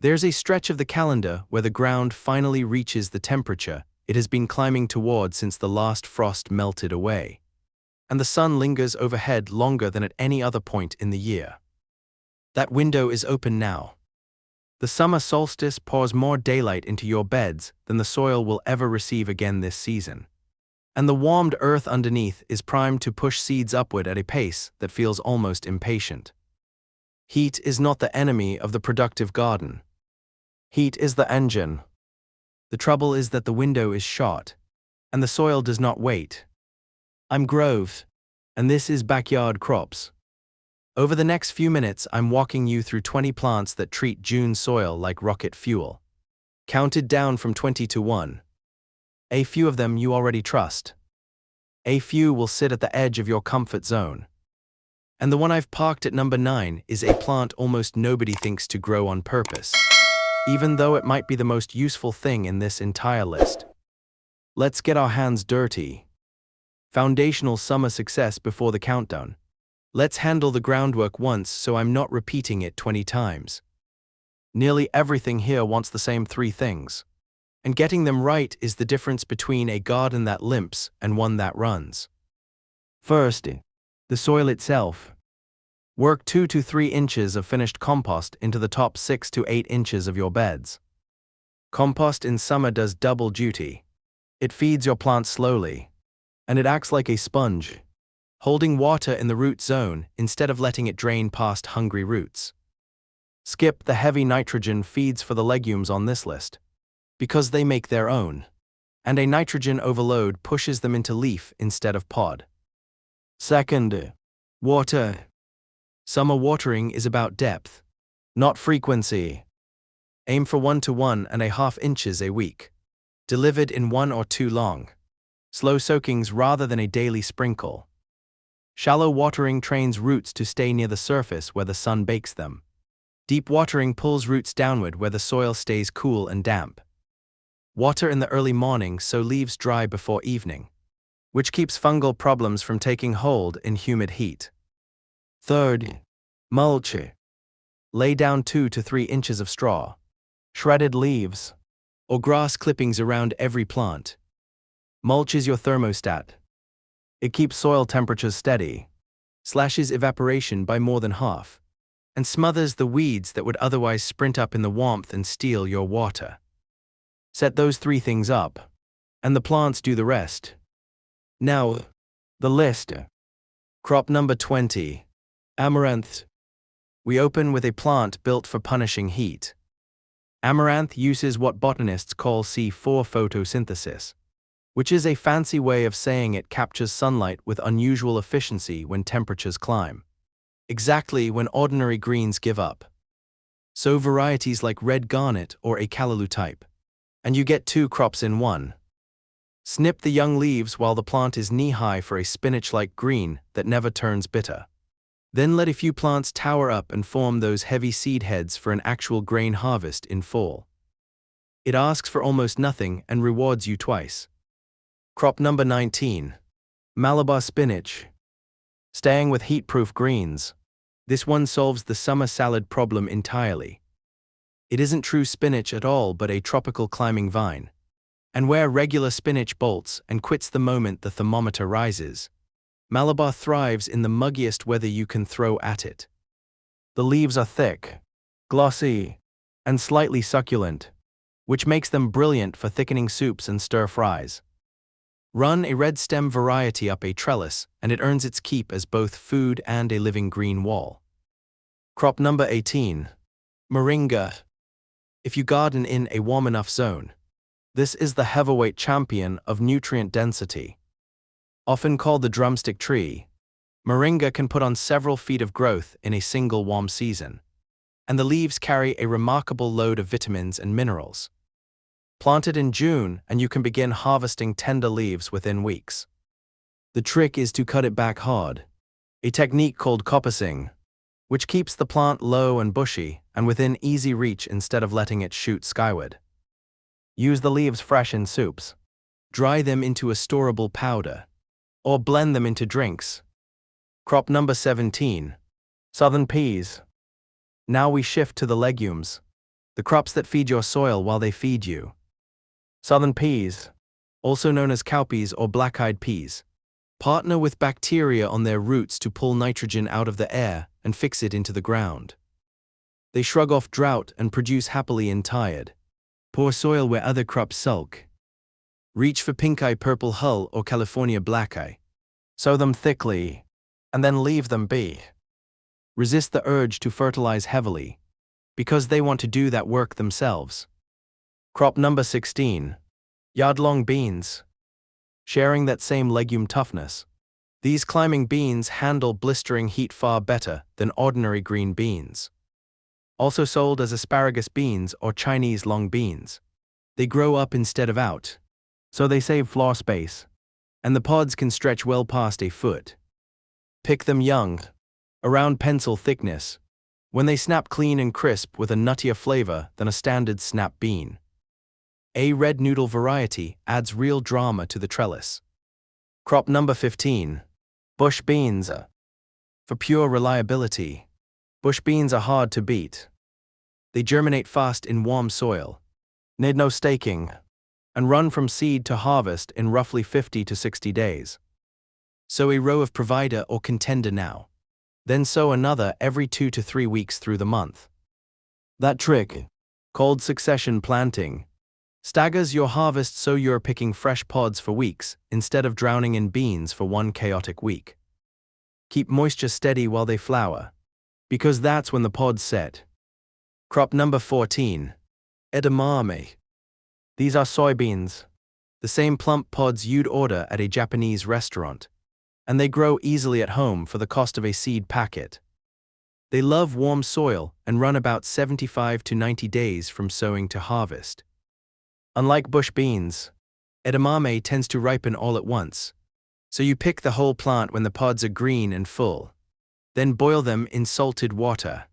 There's a stretch of the calendar where the ground finally reaches the temperature it has been climbing toward since the last frost melted away. And the sun lingers overhead longer than at any other point in the year. That window is open now. The summer solstice pours more daylight into your beds than the soil will ever receive again this season. And the warmed earth underneath is primed to push seeds upward at a pace that feels almost impatient. Heat is not the enemy of the productive garden. Heat is the engine. The trouble is that the window is short, and the soil does not wait. I'm Grove, and this is Backyard Crops. Over the next few minutes, I'm walking you through 20 plants that treat June soil like rocket fuel. Counted down from 20 to 1. A few of them you already trust. A few will sit at the edge of your comfort zone. And the one I've parked at number 9 is a plant almost nobody thinks to grow on purpose, even though it might be the most useful thing in this entire list. Let's get our hands dirty. Foundational summer success before the countdown. Let's handle the groundwork once so I'm not repeating it 20 times. Nearly everything here wants the same 3 things. And getting them right is the difference between a garden that limps and one that runs. First, the soil itself. Work 2 to 3 inches of finished compost into the top 6 to 8 inches of your beds. Compost in summer does double duty. It feeds your plant slowly, and it acts like a sponge, holding water in the root zone instead of letting it drain past hungry roots. Skip the heavy nitrogen feeds for the legumes on this list, because they make their own, and a nitrogen overload pushes them into leaf instead of pod. Second, water. Summer watering is about depth, not frequency. Aim for 1 to 1.5 inches a week, delivered in 1 or 2 long, slow soakings rather than a daily sprinkle. Shallow watering trains roots to stay near the surface where the sun bakes them. Deep watering pulls roots downward where the soil stays cool and damp. Water in the early morning so leaves dry before evening, which keeps fungal problems from taking hold in humid heat. Third, mulch. Lay down 2 to 3 inches of straw, shredded leaves, or grass clippings around every plant. Mulch is your thermostat. It keeps soil temperatures steady, slashes evaporation by more than half, and smothers the weeds that would otherwise sprint up in the warmth and steal your water. Set those 3 things up, and the plants do the rest. Now, the list. Crop number 20. Amaranth. We open with a plant built for punishing heat. Amaranth uses what botanists call C4 photosynthesis, which is a fancy way of saying it captures sunlight with unusual efficiency when temperatures climb, exactly when ordinary greens give up. Sow varieties like red garnet or a callaloo type, and you get 2 crops in 1. Snip the young leaves while the plant is knee-high for a spinach-like green that never turns bitter. Then let a few plants tower up and form those heavy seed heads for an actual grain harvest in fall. It asks for almost nothing and rewards you twice. Crop number 19. Malabar spinach. Staying with heat-proof greens. This one solves the summer salad problem entirely. It isn't true spinach at all but a tropical climbing vine. And where regular spinach bolts and quits the moment the thermometer rises, Malabar thrives in the muggiest weather you can throw at it. The leaves are thick, glossy, and slightly succulent, which makes them brilliant for thickening soups and stir-fries. Run a red stem variety up a trellis and it earns its keep as both food and a living green wall. Crop number 18. Moringa. If you garden in a warm enough zone, this is the heavyweight champion of nutrient density. Often called the drumstick tree, moringa can put on several feet of growth in a single warm season, and the leaves carry a remarkable load of vitamins and minerals. Plant it in June and you can begin harvesting tender leaves within weeks. The trick is to cut it back hard, a technique called coppicing, which keeps the plant low and bushy and within easy reach instead of letting it shoot skyward. Use the leaves fresh in soups, dry them into a storable powder, or blend them into drinks. Crop number 17. Southern peas. Now we shift to the legumes. the crops that feed your soil while they feed you. Southern peas, also known as cowpeas or black-eyed peas, partner with bacteria on their roots to pull nitrogen out of the air and fix it into the ground. They shrug off drought and produce happily in tired, poor soil where other crops sulk. Reach for pink-eye purple hull or California black-eye. Sow them thickly, and then leave them be. Resist the urge to fertilize heavily, because they want to do that work themselves. Crop number 16. Yard-long beans. Sharing that same legume toughness, these climbing beans handle blistering heat far better than ordinary green beans. Also sold as asparagus beans or Chinese long beans, they grow up instead of out, so they save floor space, and the pods can stretch well past a foot. Pick them young, around pencil thickness, when they snap clean and crisp with a nuttier flavor than a standard snap bean. A red noodle variety adds real drama to the trellis. Crop number 15. Bush beans. For pure reliability, bush beans are hard to beat. They germinate fast in warm soil, need no staking, and run from seed to harvest in roughly 50 to 60 days. Sow a row of provider or contender now, then sow another every 2 to 3 weeks through the month. That trick, called succession planting, staggers your harvest so you're picking fresh pods for weeks instead of drowning in beans for one chaotic week. Keep moisture steady while they flower, because that's when the pods set. Crop number 14. Edamame. These are soybeans, the same plump pods you'd order at a Japanese restaurant, and they grow easily at home for the cost of a seed packet. They love warm soil and run about 75 to 90 days from sowing to harvest. Unlike bush beans, edamame tends to ripen all at once, so you pick the whole plant when the pods are green and full, then boil them in salted water.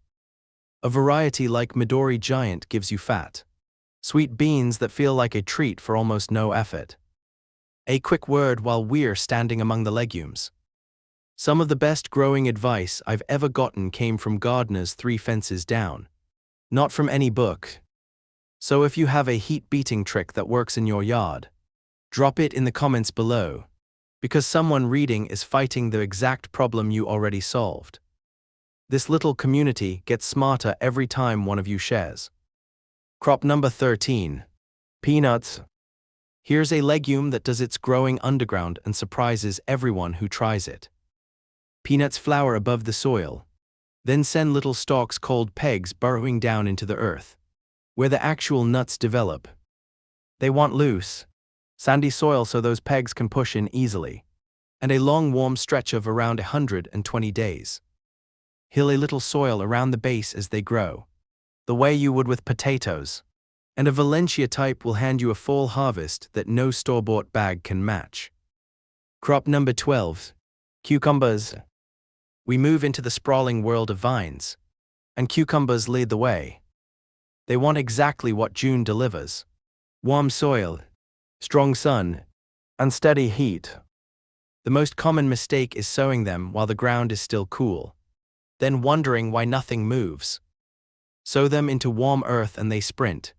A variety like Midori Giant gives you fat, sweet beans that feel like a treat for almost no effort. A quick word while we're standing among the legumes. Some of the best growing advice I've ever gotten came from gardeners 3 fences down, not from any book. So if you have a heat-beating trick that works in your yard, drop it in the comments below, because someone reading is fighting the exact problem you already solved. This little community gets smarter every time one of you shares. Crop number 13. Peanuts. Here's a legume that does its growing underground and surprises everyone who tries it. Peanuts flower above the soil, then send little stalks called pegs burrowing down into the earth, where the actual nuts develop. They want loose, sandy soil so those pegs can push in easily, and a long warm stretch of around 120 days. Hill a little soil around the base as they grow, the way you would with potatoes, and a Valencia type will hand you a fall harvest that no store-bought bag can match. Crop number 12. Cucumbers. We move into the sprawling world of vines, and cucumbers lead the way. They want exactly what June delivers: warm soil, strong sun, and steady heat. The most common mistake is sowing them while the ground is still cool, then wondering why nothing moves. Sow them into warm earth and they sprint,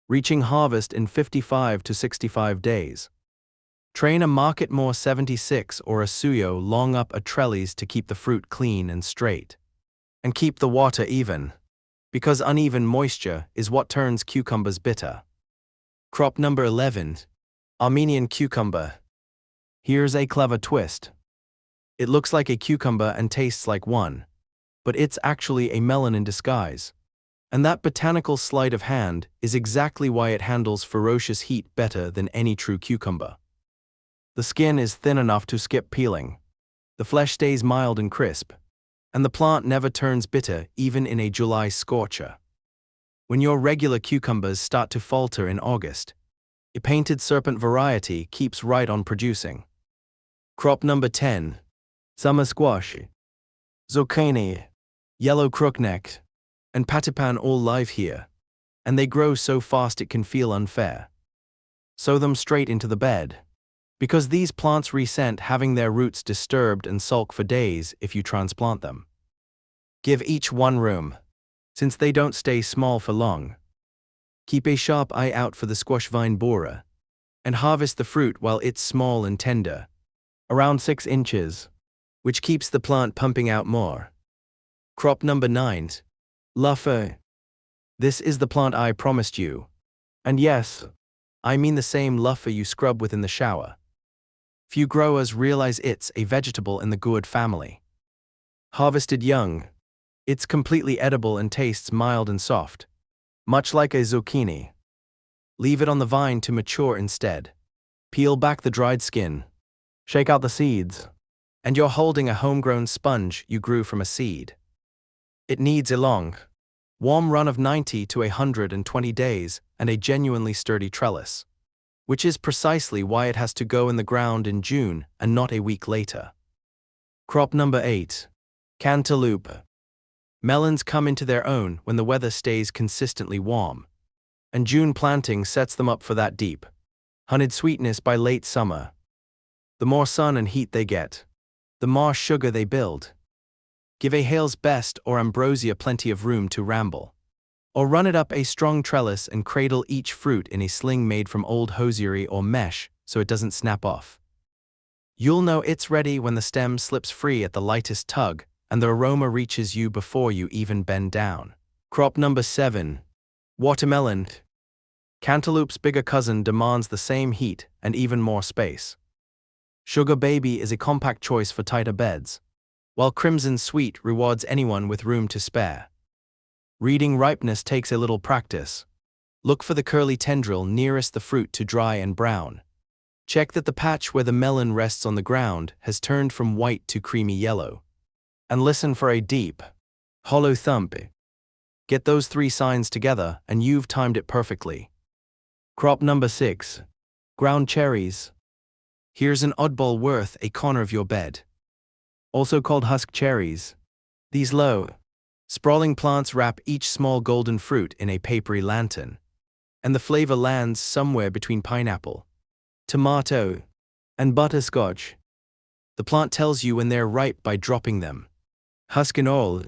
reaching harvest in 55 to 65 days. Train a Marketmore 76 or a Suyo long up a trellis to keep the fruit clean and straight. And keep the water even, because uneven moisture is what turns cucumbers bitter. Crop number 11. Armenian cucumber. Here's a clever twist. It looks like a cucumber and tastes like one, but it's actually a melon in disguise. And that botanical sleight of hand is exactly why it handles ferocious heat better than any true cucumber. The skin is thin enough to skip peeling, the flesh stays mild and crisp, and the plant never turns bitter even in a July scorcher. When your regular cucumbers start to falter in August, a painted serpent variety keeps right on producing. Crop number 10. Summer squash. Zucchini, yellow crookneck, and patipan all live here, and they grow so fast it can feel unfair. Sow them straight into the bed, because these plants resent having their roots disturbed and sulk for days if you transplant them. Give each one room, since they don't stay small for long, Keep a sharp eye out for the squash vine borer, and harvest the fruit while it's small and tender, around 6 inches, which keeps the plant pumping out more. Crop number 9. Luffa. This is the plant I promised you. And yes, I mean the same luffa you scrub with in the shower. Few growers realize it's a vegetable in the gourd family. Harvested young, it's completely edible and tastes mild and soft, much like a zucchini. Leave it on the vine to mature instead. Peel back the dried skin, shake out the seeds, and you're holding a homegrown sponge you grew from a seed. It needs a long, warm run of 90 to 120 days and a genuinely sturdy trellis, which is precisely why it has to go in the ground in June and not a week later. Crop number 8. Cantaloupe. Melons come into their own when the weather stays consistently warm, and June planting sets them up for that deep, honeyed sweetness by late summer. The more sun and heat they get, the more sugar they build. Give a Hale's Best or Ambrosia plenty of room to ramble, or run it up a strong trellis and cradle each fruit in a sling made from old hosiery or mesh so it doesn't snap off. You'll know it's ready when the stem slips free at the lightest tug and the aroma reaches you before you even bend down. Crop number 7. Watermelon. Cantaloupe's bigger cousin demands the same heat and even more space. Sugar Baby is a compact choice for tighter beds, while Crimson Sweet rewards anyone with room to spare. Reading ripeness takes a little practice. Look for the curly tendril nearest the fruit to dry and brown. Check that the patch where the melon rests on the ground has turned from white to creamy yellow. And listen for a deep, hollow thump. Get those 3 signs together and you've timed it perfectly. Crop number 6. Ground cherries. Here's an oddball worth a corner of your bed. Also called husk cherries. These low, sprawling plants wrap each small golden fruit in a papery lantern, and the flavor lands somewhere between pineapple, tomato, and butterscotch. The plant tells you when they're ripe by dropping them, husk and all,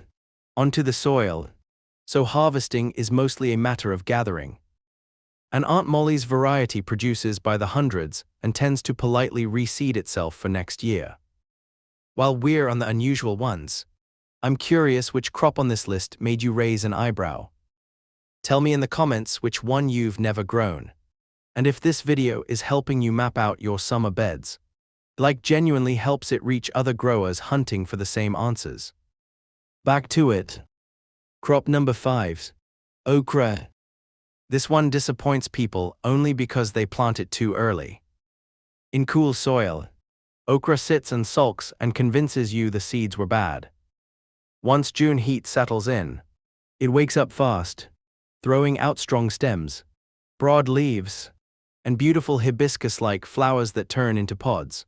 onto the soil, so harvesting is mostly a matter of gathering. And Aunt Molly's variety produces by the hundreds and tends to politely reseed itself for next year. While we're on the unusual ones, I'm curious which crop on this list made you raise an eyebrow. Tell me in the comments which one you've never grown, and if this video is helping you map out your summer beds, like genuinely helps it reach other growers hunting for the same answers. Back to it. Crop number 5. Okra. This one disappoints people only because they plant it too early. In cool soil, okra sits and sulks and convinces you the seeds were bad. Once June heat settles in, it wakes up fast, throwing out strong stems, broad leaves, and beautiful hibiscus-like flowers that turn into pods.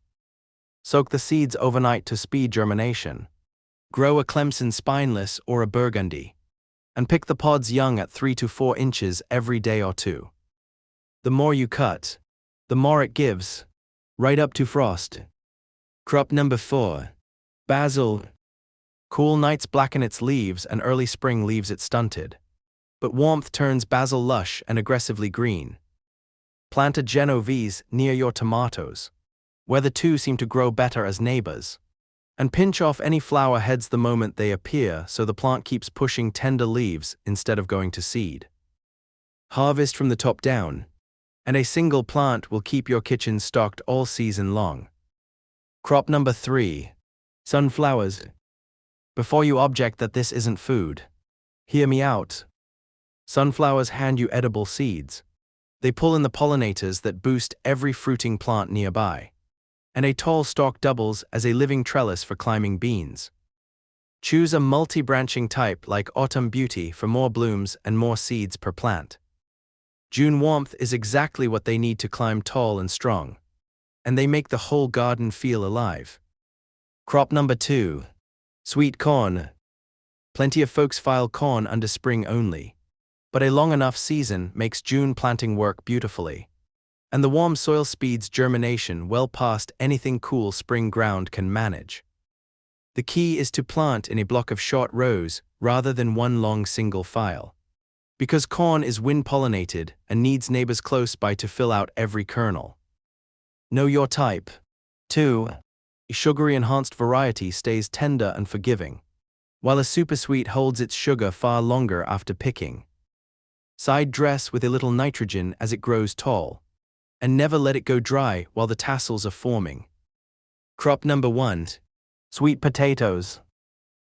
Soak the seeds overnight to speed germination. Grow a Clemson spineless or a burgundy, and pick the pods young at 3 to 4 inches every day or two. The more you cut, the more it gives, right up to frost. Crop number 4. Basil. Cool nights blacken its leaves and early spring leaves it stunted, but warmth turns basil lush and aggressively green. Plant a Genovese near your tomatoes, where the two seem to grow better as neighbors, and pinch off any flower heads the moment they appear so the plant keeps pushing tender leaves instead of going to seed. Harvest from the top down, and a single plant will keep your kitchen stocked all season long. Crop number 3. Sunflowers. Before you object that this isn't food, hear me out. Sunflowers hand you edible seeds. They pull in the pollinators that boost every fruiting plant nearby, and a tall stalk doubles as a living trellis for climbing beans. Choose a multi-branching type like Autumn Beauty for more blooms and more seeds per plant. June warmth is exactly what they need to climb tall and strong, and they make the whole garden feel alive. Crop number 2. Sweet corn. Plenty of folks file corn under spring only, but a long enough season makes June planting work beautifully, and the warm soil speeds germination well past anything cool spring ground can manage. The key is to plant in a block of short rows rather than one long single file. Because corn is wind-pollinated and needs neighbors close by to fill out every kernel. Know your type. 2. A sugary-enhanced variety stays tender and forgiving, while a supersweet holds its sugar far longer after picking. Side dress with a little nitrogen as it grows tall, and never let it go dry while the tassels are forming. Crop number 1. Sweet potatoes.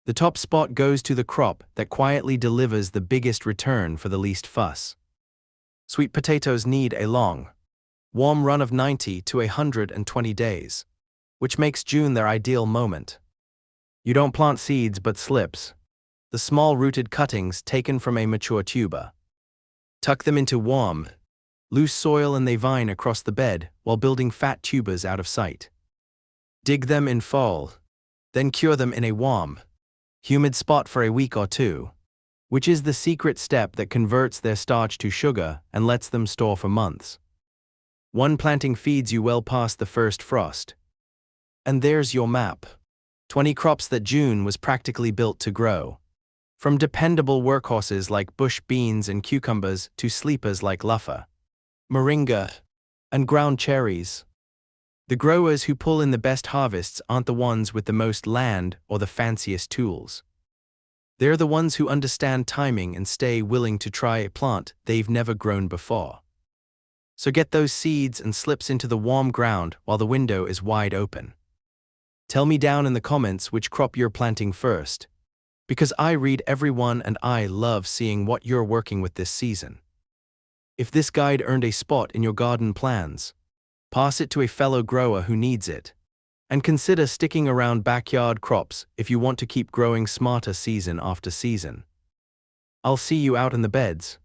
The top spot goes to the crop that quietly delivers the biggest return for the least fuss. Sweet potatoes need a long, warm run of 90 to 120 days, which makes June their ideal moment. You don't plant seeds but slips, the small rooted cuttings taken from a mature tuber. Tuck them into warm, loose soil and they vine across the bed while building fat tubers out of sight. Dig them in fall, then cure them in a warm, humid spot for a week or two, which is the secret step that converts their starch to sugar and lets them store for months. One planting feeds you well past the first frost. And there's your map. 20 crops that June was practically built to grow. From dependable workhorses like bush beans and cucumbers to sleepers like luffa, moringa, and ground cherries. The growers who pull in the best harvests aren't the ones with the most land or the fanciest tools. They're the ones who understand timing and stay willing to try a plant they've never grown before. So get those seeds and slips into the warm ground while the window is wide open. Tell me down in the comments which crop you're planting first, because I read every one and I love seeing what you're working with this season. If this guide earned a spot in your garden plans, pass it to a fellow grower who needs it, and consider sticking around backyard crops if you want to keep growing smarter season after season. I'll see you out in the beds.